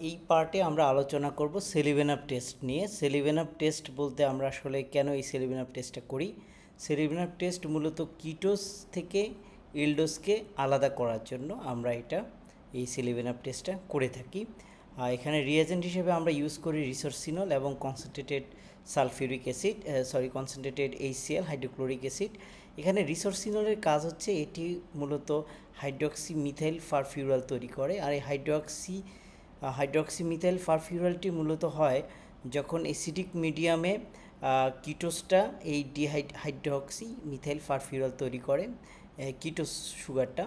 এই পার্টে আমরা আলোচনা করব সেলিভেনাপ টেস্ট নিয়ে। সেলিভেনাপ টেস্ট বলতে আমরা আসলে কেন এই সেলিভেনাপ টেস্টটা করি। সেলিভেনাপ টেস্ট মূলত কিটোস থেকে ইলডোসকে আলাদা করার জন্য আমরা এই সেলিভেনাপ টেস্টটা করে থাকি। এখানে রিয়েজেন্ট হিসেবে আমরা ইউজ করি রিসোর্সিনল এবং concentrated sulphuric acid, concentrated HCl hydrochloric acid. এখানে রিসোর্সিনলের কাজ হচ্ছে এটি মূলত হাইড্রক্সি মিথাইল ফারফিউরাল তৈরি করে। আর এই হাইড্রক্সি মিথাইল ফারফিউরালটি মূলত হয় যখন অ্যাসিডিক মিডিয়ামে কিটোসটা এই হাইড্রক্সি মিথাইল ফারফিউরাল তৈরি করে, কিটোস সুগারটা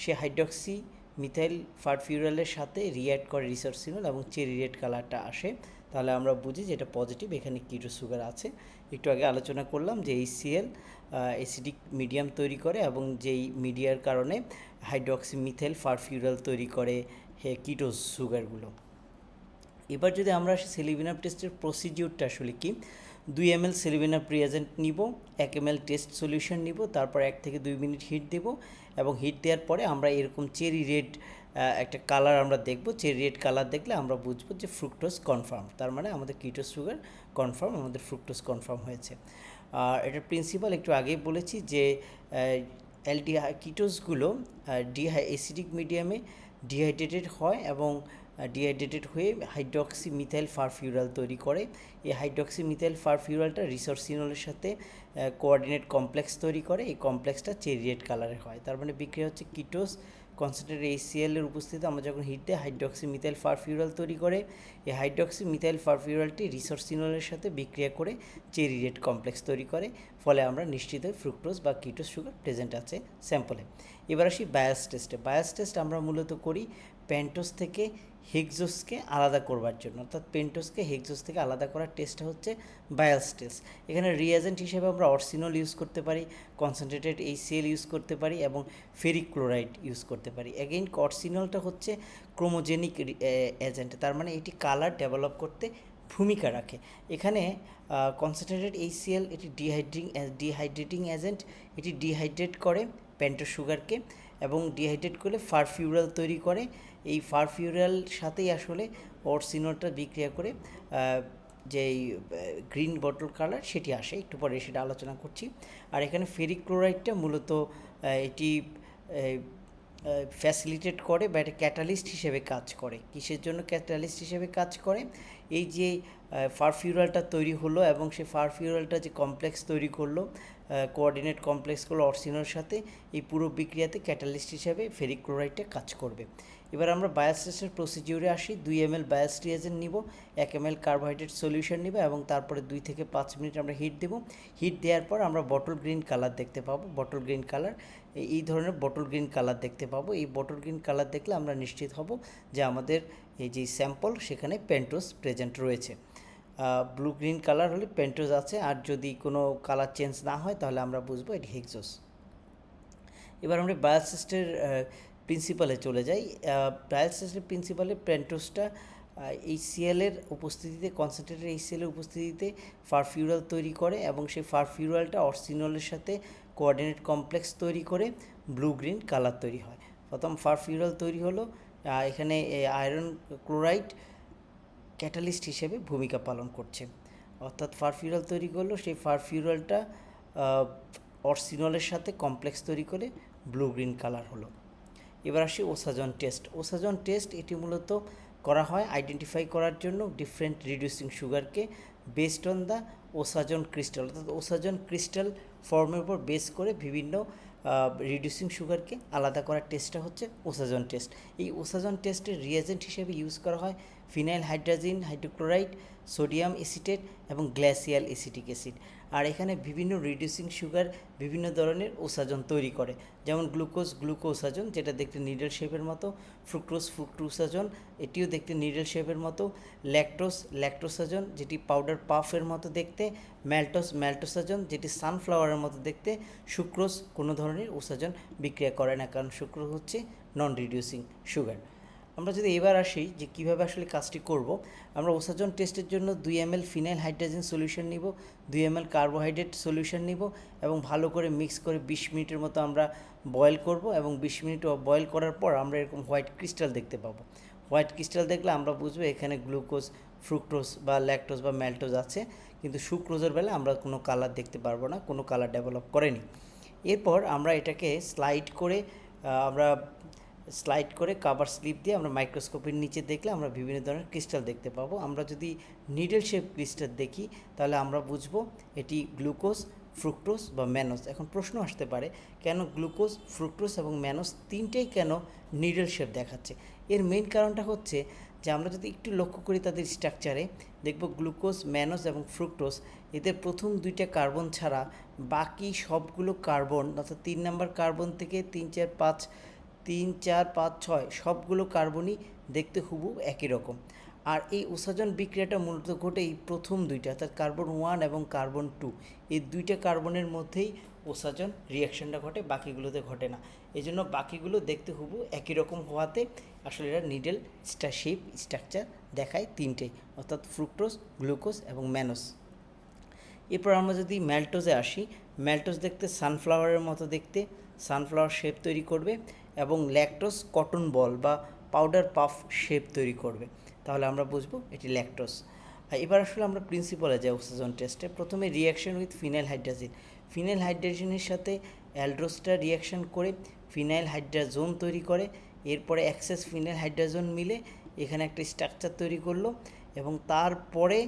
সে হাইড্রক্সি মিথাইল ফারফিউরালের সাথে রিঅ্যাক্ট করে রিসোর্সিনল এবং চেরি রেড কালারটা আসে। তাহলে আমরা বুঝি যে এটা পজিটিভ, এখানে কিটোস সুগার আছে। একটু আগে আলোচনা করলাম যে HCl অ্যাসিডিক মিডিয়াম তৈরি করে এবং যেই মিডিয়ার কারণে হাইড্রক্সি মিথাইল ফারফিউরাল তৈরি করে কিটোস সুগারগুলো। এবার যদি আমরা সেলিভেনাপ টেস্টের প্রসিডিউরটা আসলে কি, 2 ml সেলিভেনাপ রিয়েজেন্ট নিব, 1 ml টেস্ট সলিউশন নিব, তারপর 1 থেকে 2 মিনিট হিট দেব এবং হিট দেওয়ার পরে আমরা এরকম চেরি রেড একটা কালার আমরা দেখব। চেরি রেড কালার দেখলে আমরা বুঝবো যে ফ্রুক্টোজ কনফার্ম, তার মানে আমাদের কিটোজ সুগার কনফার্ম, আমাদের ফ্রুক্টোজ কনফার্ম হয়েছে। আর এটার প্রিন্সিপাল একটু আগেই বলেছি যে কিটোজগুলো অ্যাসিডিক মিডিয়ামে ডিহাইড্রেটেড হয় এবং ডিহাইড্রেটেড হয়ে হাইড্রক্সি মিথাইল ফারফিউরাল তৈরি করে। এই হাইড্রক্সি মিথাইল ফারফিউরালটা রিসোর্সিনলের সাথে কোঅর্ডিনেট কমপ্লেক্স তৈরি করে। এই কমপ্লেক্সটা চেরি রেড কালারের হয়, তার মানে বিক্রিয়া হচ্ছে কিটোস কনসেন্ট্রেটেড HCl এর উপস্থিতিতে আমরা যখন হিট দিই হাইড্রক্সি মিথাইল ফারফিউরাল তৈরি করে। এই হাইড্রক্সি মিথাইল ফারফিউরালটি রিসোর্সিনলের সাথে বিক্রিয়া করে চেরি রেড কমপ্লেক্স তৈরি করে, ফলে আমরা নিশ্চিত হই ফ্রুক্টোজ বা কিটোজ সুগার প্রেজেন্ট আছে স্যাম্পলে। এবার আসি বায়াস টেস্টে। বায়াস টেস্ট আমরা মূলত করি পেন্টোজ থেকে হেক্সোসকে আলাদা করবার জন্য, অর্থাৎ পেন্টোজকে হেক্সোস থেকে আলাদা করার টেস্টটা হচ্ছে বায়াস টেস্ট। এখানে রিয়েজেন্ট হিসেবে আমরা অরসিনল ইউজ করতে পারি, কনসেন্ট্রেটেড HCl ইউজ করতে পারি এবং ফেরিক ক্লোরাইড ইউজ করতে পারি। অ্যাগেইন অরসিনলটা হচ্ছে ক্রোমোজেনিক এজেন্ট, তার মানে এটি কালার ডেভেলপ করতে ভূমিকা রাখে। এখানে কনসেন্ট্রেটেড HCl এটি ডিহাইড্রেটিং এজেন্ট, এটি ডিহাইড্রেট করে পেন্টোজ সুগারকে এবং ডিহাইড্রেট করলে ফারফিউরাল তৈরি করে। এই ফারফিউরাল সাথেই আসলে অরসিনলটা বিক্রিয়া করে যেই গ্রিন বটল কালার সেটি আসে, একটু পরে সেটা আলোচনা করছি। আর এখানে ফেরিক ক্লোরাইডটা মূলত এটি ফ্যাসিলিটেট করে বা এটা ক্যাটালিস্ট হিসেবে কাজ করে। কিসের জন্য ক্যাটালিস্ট হিসেবে কাজ করে? এই যে ফারফিউরালটা তৈরি হলো এবং সেই ফারফিউরালটা যে কমপ্লেক্স তৈরি করলো, কোঅর্ডিনেট কমপ্লেক্স করলো অরসিনলের সাথে, এই পুরো বিক্রিয়াতে ক্যাটালিস্ট হিসেবে ফেরিক ক্লোরাইডটা কাজ করবে। এবার আমরা বায়াস টেস্টের প্রসিডিউরে আসি। 2 ml বায়াস রিয়েজেন্ট নিব, 1 ml কার্বোহাইড্রেট সলিউশন নিব এবং তারপরে 2 থেকে 5 মিনিট আমরা হিট দেব। হিট দেওয়ার পর আমরা বটল গ্রিন কালার দেখতে পাবো। বটল গ্রিন কালার, এই ধরনের বটল গ্রিন কালার দেখতে পাবো। এই বটল গ্রিন কালার দেখলে আমরা নিশ্চিত হব যে আমাদের এই যে স্যাম্পল সেখানে পেন্টোজ প্রেজেন্ট রয়েছে। ব্লু গ্রিন কালার হলে পেন্টোজ আছে, আর যদি কোনো কালার চেঞ্জ না হয় তাহলে আমরা বুঝবো এটি হেক্সোস। এবার আমরা বায়াস টেস্টের প্রিন্সিপালে চলে যাই। বায়াস টেস্টের প্রিন্সিপালে পেন্টোজটা HCl এর উপস্থিতিতে, কনসেন্ট্রেটেড HCl এর উপস্থিতিতে ফারফিউরাল তৈরি করে এবং সেই ফারফিউরালটা অরসিনলের সাথে কোঅর্ডিনেট কমপ্লেক্স তৈরি করে ব্লু গ্রিন কালার তৈরি হয়। প্রথম ফারফিউরাল তৈরি হলো, এখানে আয়রন ক্লোরাইড ক্যাটালিস্ট হিসেবে ভূমিকা পালন করছে, অর্থাৎ ফারফিউরাল তৈরি করলো, সেই ফারফিউরালটা অরসিনলের সাথে কমপ্লেক্স তৈরি করে ব্লু গ্রিন কালার হলো। এবার আসি ওসাজন টেস্ট। ওসাজন টেস্ট এটি মূলত করা হয় আইডেন্টিফাই করার জন্য ডিফারেন্ট রিডিউসিং সুগারকে based on the osazone crystal, অর্থাৎ ওসাজন ক্রিস্টাল ফর্মের উপর বেস করে বিভিন্ন রিডিউসিং সুগারকে আলাদা করার টেস্টটা হচ্ছে ওসাজন টেস্ট। এই ওসাজন টেস্টের রিয়েজেন্ট হিসেবে ইউজ করা হয় phenyl hydrogen hydrochloride, sodium acetate এবং গ্লাসিয়াল এসিটিক অ্যাসিড। আর এখানে বিভিন্ন রিডিউসিং সুগার বিভিন্ন ধরনের ওসাজন তৈরি করে, যেমন গ্লুকোসাজন যেটা দেখতে নিডল শেপের মতো, ফ্রুক্টোসাজন এটিও দেখতে নিডল শেপের মতো, ল্যাকটোসাজন যেটি পাউডার পাফের মতো দেখতে, ম্যাল্টোসাজন যেটি সানফ্লাওয়ারের মতো দেখতে, সুক্রোজ কোনো ধরনের ওসাজন বিক্রিয়া করে না, কারণ সুক্রোজ হচ্ছে নন রিডিউসিং সুগার। আমরা যদি এবার আসি যে কীভাবে আসলে কাজটি করব, আমরা ওসাজন টেস্টের জন্য 2 ml ফিনাইল হাইড্রোজেন সলিউশন নিব, 2 ml কার্বোহাইড্রেট সলিউশন নিব এবং ভালো করে মিক্স করে 20 মিনিটের মতো আমরা বয়েল করব এবং 20 মিনিট বয়েল করার পর আমরা এরকম হোয়াইট ক্রিস্টাল দেখতে পাবো। হোয়াইট ক্রিস্টাল দেখলে আমরা বুঝবো এখানে গ্লুকোজ, ফ্রুক্টোজ বা ল্যাকটোজ বা ম্যালটোজ আছে, কিন্তু সুক্রোজের বেলা আমরা কোনো কালার দেখতে পারবো না, কোনো কালার ডেভেলপ করেনি। এরপর আমরা এটাকে স্লাইড করে কাভার স্লিপ দিয়ে আমরা মাইক্রোস্কোপের নিচে দেখলে আমরা বিভিন্ন ধরনের ক্রিস্টাল দেখতে পাবো। আমরা যদি নিডল শেপ ক্রিস্টাল দেখি তাহলে আমরা বুঝবো এটি গ্লুকোজ, ফ্রুক্টোজ বা ম্যানোজ। এখন প্রশ্ন আসতে পারে কেন গ্লুকোজ, ফ্রুক্টোজ এবং ম্যানোজ তিনটেই কেন নিডল শেপ দেখাচ্ছে? এর মেইন কারণটা হচ্ছে যে আমরা যদি একটু লক্ষ্য করি তাদের স্ট্রাকচারে দেখব গ্লুকোজ, ম্যানোজ এবং ফ্রুক্টোজ এদের প্রথম দুইটা কার্বন ছাড়া বাকি সবগুলো কার্বন, অর্থাৎ 3 নাম্বার কার্বন থেকে 3, 4, 5, 6 সবগুলো কার্বনই দেখতে হুবহু একই রকম। আর এই উৎসর্জন বিক্রিয়াটা মূলত ঘটে এই প্রথম দুইটা, অর্থাৎ কার্বন 1 এবং কার্বন 2, এই দুইটা কার্বনের মধ্যেই উৎসর্জন রিয়াকশনটা ঘটে, বাকিগুলোতে ঘটে না। এই জন্য বাকিগুলো দেখতে হুবহু একই রকম হওয়াতে আসলে এরা নিডল শেপ স্ট্রাকচার দেখায় তিনটেই, অর্থাৎ ফ্রুক্টোজ, গ্লুকোজ এবং ম্যানোজ। এরপর আমরা যদি ম্যালটোজে আসি, ম্যালটোজ দেখতে সানফ্লাওয়ারের মতো দেখতে, সানফ্লাওয়ার শেপ তৈরি করবে এবং ল্যাকটোজ কটন বল বা পাউডার পাফ শেপ তৈরি করবে, তাহলে আমরা বুঝবো এটি ল্যাকটোজ। এবার আসলে আমরা প্রিন্সিপালে যাই উৎসর্জন টেস্টে। প্রথমে রিয়াকশন উইথ ফিনাইল হাইড্রাজিন, ফিনাইল হাইড্রাজিনের সাথে অ্যালডোস্টার রিয়াকশন করে ফিনাইল হাইড্রাজোন তৈরি করে, এরপরে অ্যাক্সেস ফিনাইল হাইড্রাজোন মিলে এখানে একটা স্ট্রাকচার তৈরি করলো এবং তারপরে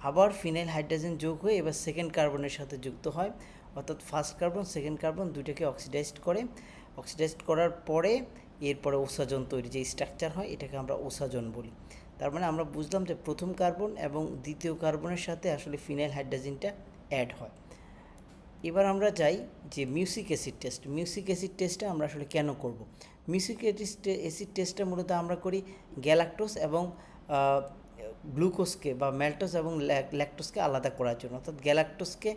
আবার ফিনাইল হাইড্রোজেন যোগ হয়ে এবার সেকেন্ড কার্বনের সাথে যুক্ত হয়, অর্থাৎ ফার্স্ট কার্বন, সেকেন্ড কার্বন দুইটাকে অক্সিডাইজড করার পরে এরপরে ওসাজন তৈরি যে স্ট্রাকচার হয় এটাকে আমরা ওসাজন বলি। তার মানে আমরা বুঝলাম যে প্রথম কার্বন এবং দ্বিতীয় কার্বনের সাথে আসলে ফিনাইল হাইড্রোজেনটা অ্যাড হয়। এবার আমরা যাই যে music acid test. Music acid টেস্টটা আমরা আসলে কেন করব? মিউসিক অ্যাসিড টেস্টটা মূলত আমরা করি গ্যালাক্টোজ এবং গ্লুকোজকে বা ম্যালটোজ এবং ল্যাকটোজকে আলাদা করার জন্য, অর্থাৎ গ্যালাক্টোজকে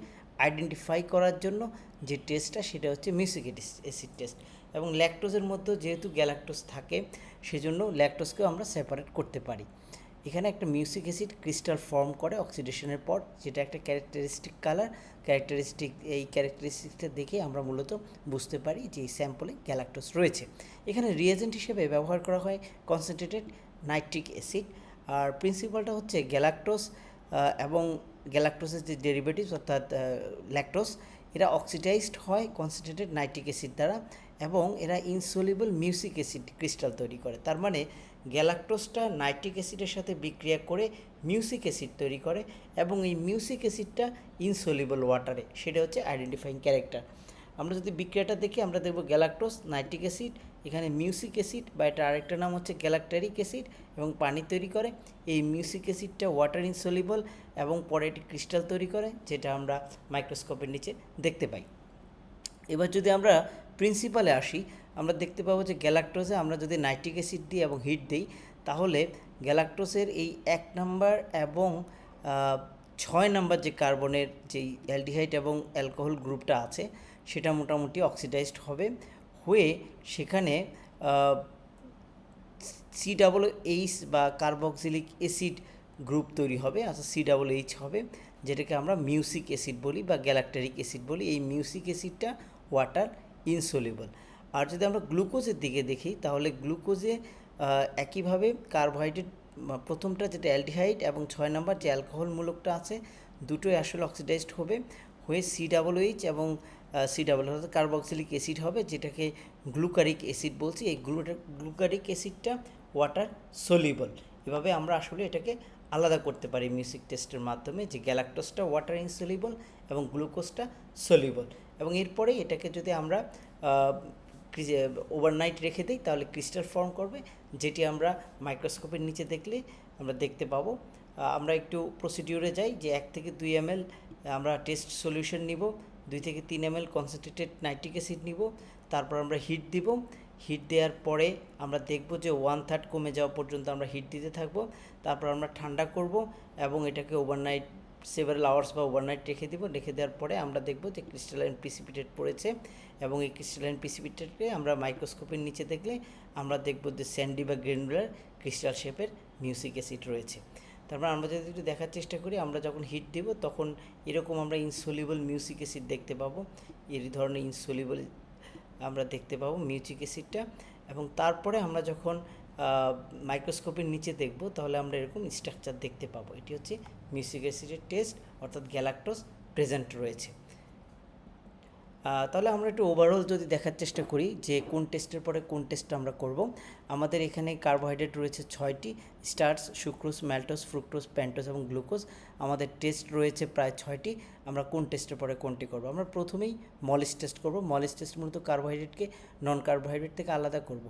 আইডেন্টিফাই করার জন্য যে টেস্টটা সেটা হচ্ছে মিউসিক অ্যাসিড টেস্ট। এবং ল্যাকটোজের মধ্যে যেহেতু গ্যালাক্টোজ থাকে সেজন্য ল্যাকটোজকেও আমরা সেপারেট করতে পারি। এখানে একটা মিউসিক অ্যাসিড ক্রিস্টাল ফর্ম করে অক্সিডেশনের পর, যেটা একটা ক্যারেক্টারিস্টিক কালার, এই ক্যারেক্টারিস্টিকটা দেখে আমরা মূলত বুঝতে পারি যে এই স্যাম্পলে গ্যালাক্টোজ রয়েছে। এখানে রিয়েজেন্ট হিসেবে ব্যবহার করা হয় কনসেন্ট্রেটেড নাইট্রিক অ্যাসিড। আর প্রিন্সিপালটা হচ্ছে গ্যালাক্টোজ এবং গ্যালাক্টোজের যে ডেরিভেটিভস অর্থাৎ ল্যাকটোজ, এরা অক্সিডাইজড হয় কনসেন্ট্রেটেড নাইট্রিক অ্যাসিড দ্বারা এবং এরা ইনসলিউবল মিউসিক অ্যাসিড ক্রিস্টাল তৈরি করে। তার মানে গ্যালাক্টোজটা নাইট্রিক অ্যাসিডের সাথে বিক্রিয়া করে মিউসিক অ্যাসিড তৈরি করে এবং এই মিউসিক অ্যাসিডটা ইনসলিউবল ওয়াটারে, সেটা হচ্ছে আইডেন্টিফাইং ক্যারেক্টার। আমরা যদি বিক্রিয়াটা দেখি আমরা দেখব গ্যালাক্টোজ, নাইট্রিক অ্যাসিড, এখানে মিউসিক অ্যাসিড বা এটা আরেকটা নাম হচ্ছে গ্যালাক্টারিক অ্যাসিড এবং পানি তৈরি করে। এই মিউসিক অ্যাসিডটা ওয়াটার ইনসলিউবল এবং পরে এটি ক্রিস্টাল তৈরি করে, যেটা আমরা মাইক্রোস্কোপের নিচে দেখতে পাই। এবার যদি আমরা প্রিন্সিপালে আসি, আমরা দেখতে পাবো যে গ্যালাক্টোজে আমরা যদি নাইট্রিক অ্যাসিড দিই এবং হিট দিই তাহলে গ্যালাক্টোজের এই 1 নাম্বার এবং 6 নাম্বার যে কার্বনের যেই অ্যালডিহাইড এবং অ্যালকোহল গ্রুপটা আছে সেটা মোটামুটি অক্সিডাইজড হবে হয়ে সেখানে COOH বা কার্বক্সিলিক অ্যাসিড গ্রুপ তৈরি হবে, অর্থাৎ COOH হবে, যেটাকে আমরা মিউসিক অ্যাসিড বলি বা গ্যালাক্টারিক অ্যাসিড বলি। এই মিউসিক অ্যাসিডটা ওয়াটার ইনসলিউবল। আর যদি আমরা গ্লুকোজের দিকে দেখি তাহলে গ্লুকোজে একইভাবে কার্বোহাইড্রেট, প্রথমটা যেটা অ্যালডিহাইড এবং 6 নাম্বার যে অ্যালকোহল মূলকটা আছে দুটোই আসলে অক্সিডাইজড হবে হয়ে COOH এবং অর্থাৎ কার্বক্সিলিক অ্যাসিড হবে, যেটাকে গ্লুকারিক অ্যাসিড বলছি। এই গ্লুকারিক অ্যাসিডটা ওয়াটার সলিউবল। এভাবে আমরা আসলে এটাকে আলাদা করতে পারি মিউসিক টেস্টের মাধ্যমে যে গ্যালাক্টোজটা ওয়াটার ইনসলিউবল এবং গ্লুকোজটা সলিউবল। এবং এরপরে এটাকে যদি আমরা ওভারনাইট রেখে দিই তাহলে ক্রিস্টাল ফর্ম করবে, যেটি আমরা মাইক্রোস্কোপের নিচে দেখলে আমরা দেখতে পাবো। আমরা একটু প্রসিডিউরে যাই যে 1 থেকে 2 ml আমরা টেস্ট সলিউশন নিব, 2 থেকে 3 ml কনসেন্ট্রেটেড নাইট্রিক অ্যাসিড নিব, তারপর আমরা হিট দিব। হিট দেওয়ার পরে আমরা দেখব যে 1/3 কমে যাওয়া পর্যন্ত আমরা হিট দিতে থাকবো, তারপর আমরা ঠান্ডা করব এবং এটাকে ওভারনাইট সেভারাল আওয়ার্স বা ওভারনাইট রেখে দেবো। রেখে দেওয়ার পরে আমরা দেখব যে ক্রিস্টালাইন প্রিসিপিটেট পড়েছে এবং এই ক্রিস্টালাইন প্রিসিপিটেটকে আমরা মাইক্রোস্কোপের নিচে দেখলে আমরা দেখব যে স্যান্ডি বা গ্রেনুলার ক্রিস্টাল শেপের মিউসিক অ্যাসিড রয়েছে। তারপর আমরা যদি একটু দেখার চেষ্টা করি, আমরা যখন হিট দেব তখন এরকম আমরা ইনসলিউবল মিউসিক অ্যাসিড দেখতে পাবো, এই ধরনের ইনসলিউবল আমরা দেখতে পাবো মিউসিক অ্যাসিডটা। এবং তারপরে আমরা যখন মাইক্রোস্কোপের নিচে দেখব তাহলে আমরা এরকম স্ট্রাকচার দেখতে পাবো। এটি হচ্ছে মিউসিক অ্যাসিডের টেস্ট, অর্থাৎ গ্যালাক্টোজ প্রেজেন্ট রয়েছে। তাহলে আমরা একটু ওভারঅল যদি দেখার চেষ্টা করি যে কোন টেস্টের পরে কোন টেস্টটা আমরা করব। আমাদের এখানে কার্বোহাইড্রেট রয়েছে 6টি, স্টার্চ, সুক্রোজ, ম্যালটোজ, ফ্রুক্টোজ, প্যান্টোজ এবং গ্লুকোজ। আমাদের টেস্ট রয়েছে প্রায় 6টি। আমরা কোন টেস্টের পরে কোনটি করব? আমরা প্রথমেই মলিস টেস্ট করব। মলিস টেস্ট মূলত কার্বোহাইড্রেটকে নন কার্বোহাইড্রেট থেকে আলাদা করব।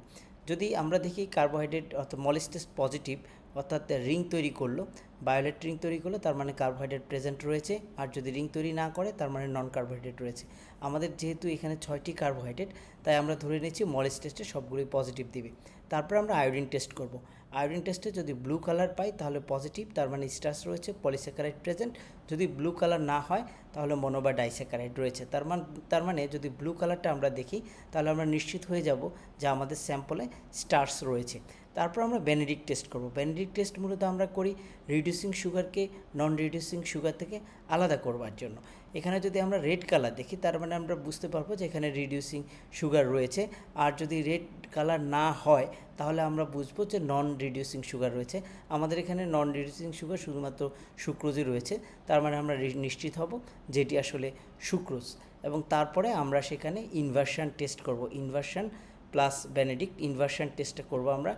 যদি আমরা দেখি কার্বোহাইড্রেট অর্থাৎ মলিস টেস্ট পজিটিভ, অর্থাৎ রিং তৈরি করলো, ভায়োলেট রিং তৈরি করলো, তার মানে কার্বোহাইড্রেট প্রেজেন্ট রয়েছে। আর যদি রিং তৈরি না করে তার মানে নন কার্বোহাইড্রেট রয়েছে। আমাদের যেহেতু এখানে 6টি কার্বোহাইড্রেট, তাই আমরা ধরে নিচ্ছি মলিস টেস্টে সবগুলোই পজিটিভ দিবে। তারপর আমরা আয়োডিন টেস্ট করব। আয়োডিন টেস্টে যদি ব্লু কালার পাই তাহলে পজিটিভ, তার মানে স্টার্চ রয়েছে, পলিস্যাকারাইড প্রেজেন্ট। যদি ব্লু কালার না হয় তাহলে মনো বা ডাইস্যাকারাইড রয়েছে। তার মানে যদি ব্লু কালারটা আমরা দেখি তাহলে আমরা নিশ্চিত হয়ে যাব যে আমাদের স্যাম্পলে স্টার্চ রয়েছে। তারপর আমরা বেনেডিক্ট টেস্ট করব। বেনেডিক্ট টেস্ট মূলত আমরা করি রিডিউসিং সুগারকে নন রিডিউসিং সুগার থেকে আলাদা করবার জন্য। এখানে যদি আমরা রেড কালার দেখি তার মানে আমরা বুঝতে পারবো যে এখানে রিডিউসিং সুগার রয়েছে। আর যদি রেড কালার না হয় তাহলে আমরা বুঝবো যে নন রিডিউসিং সুগার রয়েছে। আমাদের এখানে নন রিডিউসিং সুগার শুধুমাত্র সুক্রোজই রয়েছে, তার মানে আমরা নিশ্চিত হব যে এটি আসলে সুক্রোজ। এবং তারপরে আমরা সেখানে ইনভার্সন টেস্ট করব। ইনভার্সন প্লাস বেনেডিক্ট ইনভার্সন টেস্টটা করব আমরা।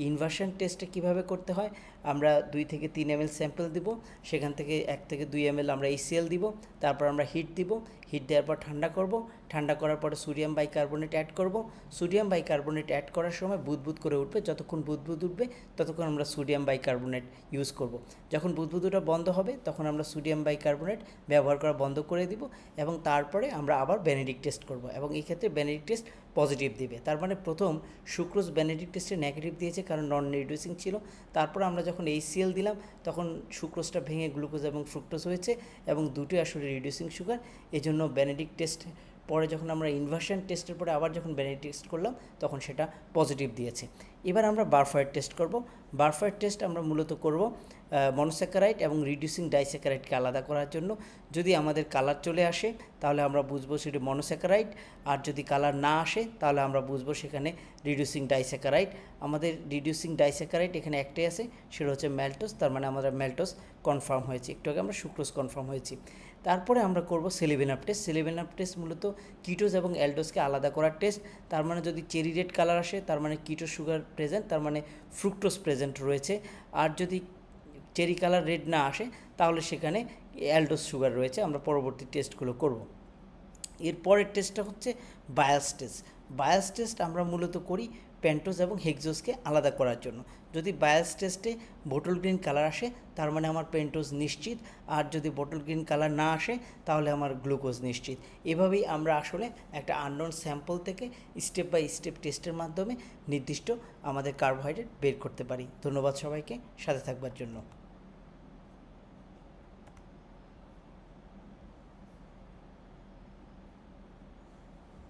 ইনভার্সন টেস্টটা কীভাবে করতে হয়? আমরা 2 থেকে 3 ml স্যাম্পল দিব, সেখান থেকে 1 থেকে 2 ml আমরা HCl দিব, তারপর আমরা হিট দিব, হিট দেওয়ার পর ঠান্ডা করব, ঠান্ডা করার পরে সোডিয়াম বাইকার্বনেট অ্যাড করব। সোডিয়াম বাইকার্বনেট অ্যাড করার সময় বুদবুদ করে উঠবে, যতক্ষণ বুদবুদ উঠবে ততক্ষণ আমরা সোডিয়াম বাইকার্বনেট ইউজ করব। যখন বুদবুদটা বন্ধ হবে তখন আমরা সোডিয়াম বাইকার্বনেট ব্যবহার করা বন্ধ করে দিব এবং তারপরে আমরা আবার বেনেডিক্ট টেস্ট করব এবং এই ক্ষেত্রে বেনেডিক্ট টেস্ট পজিটিভ দিবে। তার মানে প্রথম সুক্রোজ বেনেডিক্ট টেস্টে নেগেটিভ দিয়েছে কারণ নন রিডিউসিং ছিল। তারপর আমরা যখন HCl দিলাম তখন সুক্রোজটা ভেঙে গ্লুকোজ এবং ফ্রুক্টোজ হয়েছে এবং দুটোই আসলে রিডিউসিং সুগার। এই জন্য বেনেডিক্ট টেস্ট পরে যখন আমরা ইনভার্সন টেস্টের পরে আবার যখন বেনেডিক্ট টেস্ট করলাম তখন সেটা পজিটিভ দিয়েছে। এবার আমরা বারফয়েড টেস্ট করব। বারফয়েড টেস্ট আমরা মূলত করব মনোস্যাকারাইড এবং রিডিউসিং ডাইস্যাকারাইডকে আলাদা করার জন্য। যদি আমাদের কালার চলে আসে তাহলে আমরা বুঝবো সেটি মনোস্যাকারাইড, আর যদি কালার না আসে তাহলে আমরা বুঝবো সেখানে রিডিউসিং ডাইস্যাকারাইড। আমাদের রিডিউসিং ডাইস্যাকারাইড এখানে একটাই আছে, সেটা হচ্ছে ম্যালটোজ, তার মানে আমাদের ম্যালটোজ কনফার্ম হয়েছে। একটু আগে আমরা সুক্রোজ কনফার্ম হয়েছি। তারপরে আমরা করব সেলিভেনাপ টেস্ট। সেলিভেনাপ টেস্ট মূলত কিটোজ এবং অ্যালডোজকে আলাদা করার টেস্ট। তার মানে যদি চেরি রেড কালার আসে তার মানে কিটো সুগার প্রেজেন্ট, তার মানে ফ্রুক্টোজ প্রেজেন্ট রয়েছে। আর যদি চেরি কালার রেড না আসে তাহলে সেখানে অ্যালডোজ সুগার রয়েছে। আমরা পরবর্তী টেস্টগুলো করব। এর পরের টেস্টটা হচ্ছে বায়াস টেস্ট। বায়াস টেস্ট আমরা মূলত করি প্যান্টোজ এবং হেক্সোজকে আলাদা করার জন্য। যদি বায়াস টেস্টে বটল গ্রিন কালার আসে তার মানে আমার পেন্টোজ নিশ্চিত, আর যদি বটল গ্রিন কালার না আসে তাহলে আমার গ্লুকোজ নিশ্চিত। এভাবেই আমরা আসলে একটা আননোন স্যাম্পল থেকে স্টেপ বাই স্টেপ টেস্টের মাধ্যমে নির্দিষ্ট আমাদের কার্বোহাইড্রেট বের করতে পারি। ধন্যবাদ সবাইকে সাথে থাকবার জন্য।